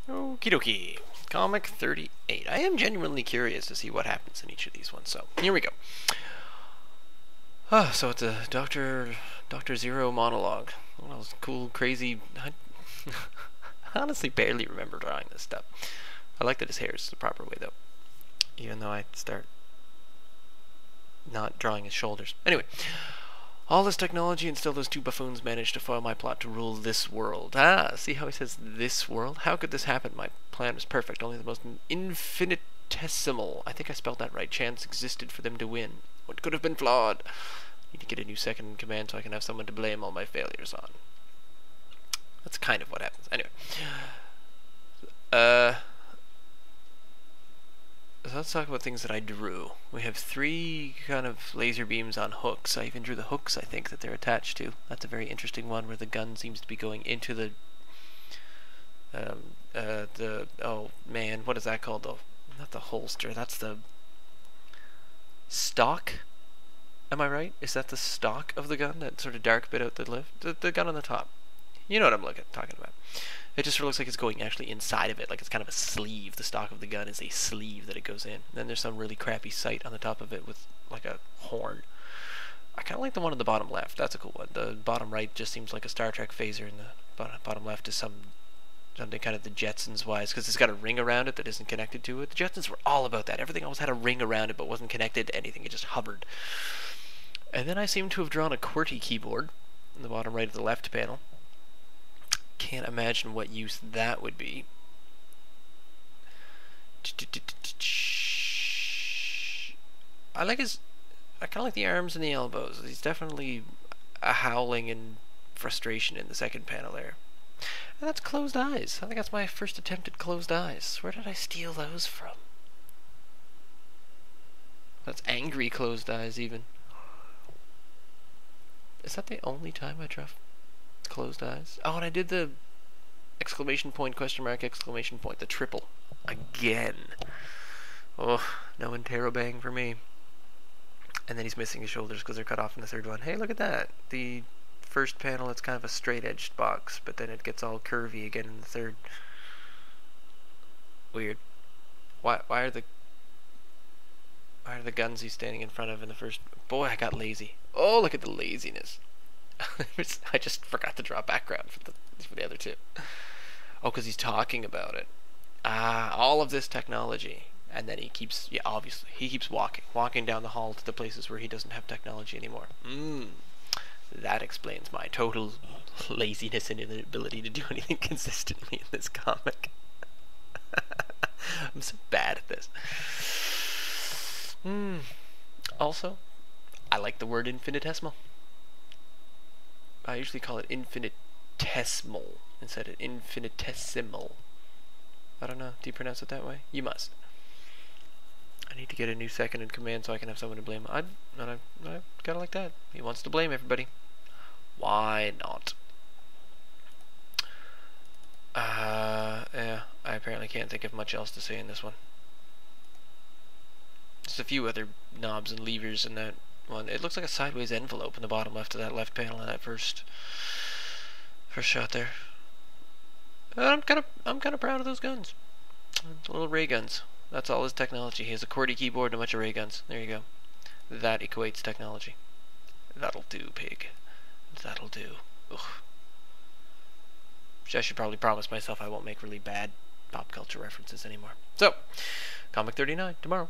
Okie dokie. Comic 38. I am genuinely curious to see what happens in each of these ones, so here we go. So it's a Dr. Zero monologue. One of those cool, crazy... I honestly barely remember drawing this stuff. I like that his hair is the proper way, though. Even though I start not drawing his shoulders. Anyway. All this technology and still those two buffoons managed to foil my plot to rule this world. Ah, see how he says this world? How could this happen? My plan was perfect. Only the most infinitesimal, I think I spelled that right, chance existed for them to win. What could have been flawed? Need to get a new second in command so I can have someone to blame all my failures on. That's kind of what happens. Anyway. So let's talk about things that I drew. We have 3 kind of laser beams on hooks. I even drew the hooks, I think, that they're attached to. That's a very interesting one where the gun seems to be going into the oh man, what is that called though? Not the holster, that's the stock? Am I right? Is that the stock of the gun? That sort of dark bit out the lift? The gun on the top. You know what I'm talking about. It just sort of looks like it's going actually inside of it, like it's kind of a sleeve. The stock of the gun is a sleeve that it goes in. And then there's some really crappy sight on the top of it with like a horn. I kind of like the one on the bottom left. That's a cool one. The bottom right just seems like a Star Trek phaser, and the bottom left is something kind of the Jetsons wise, because it's got a ring around it that isn't connected to it. The Jetsons were all about that. Everything always had a ring around it but wasn't connected to anything. It just hovered. And then I seem to have drawn a QWERTY keyboard in the bottom right of the left panel. Can't imagine what use that would be. I kind of like the arms and the elbows. He's definitely a howling in frustration in the second panel there. And that's closed eyes. I think that's my first attempt at closed eyes. Where did I steal those from? That's angry closed eyes even. Is that the only time I draw closed eyes? Oh, and I did the exclamation point, question mark, exclamation point, the triple. Again. Oh, no interrobang for me. And then he's missing his shoulders because they're cut off in the third one. Hey, look at that. The first panel, it's kind of a straight-edged box, but then it gets all curvy again in the third. Weird. Why are the guns he's standing in front of in the first? Boy, I got lazy. Oh, look at the laziness. I just forgot to draw background for the other two. Oh, because he's talking about it. Ah, all of this technology. And then he keeps, yeah, obviously, he keeps walking down the hall to the places where he doesn't have technology anymore. That explains my total laziness and inability to do anything consistently in this comic. I'm so bad at this. Also, I like the word infinitesimal. I usually call it infinitesimal instead of infinitesimal. I don't know. Do you pronounce it that way? You must. I need to get a new second in command so I can have someone to blame. I kind of like that. He wants to blame everybody. Why not? Yeah. I apparently can't think of much else to say in this one. There's a few other knobs and levers in that one. It looks like a sideways envelope in the bottom left of that left panel in that first shot there. I'm kind of proud of those guns. Little ray guns. That's all his technology. He has a QWERTY keyboard and a bunch of ray guns. There you go. That equates technology. That'll do, pig. That'll do. Ugh. I should probably promise myself I won't make really bad pop culture references anymore. So, Comic 39 tomorrow.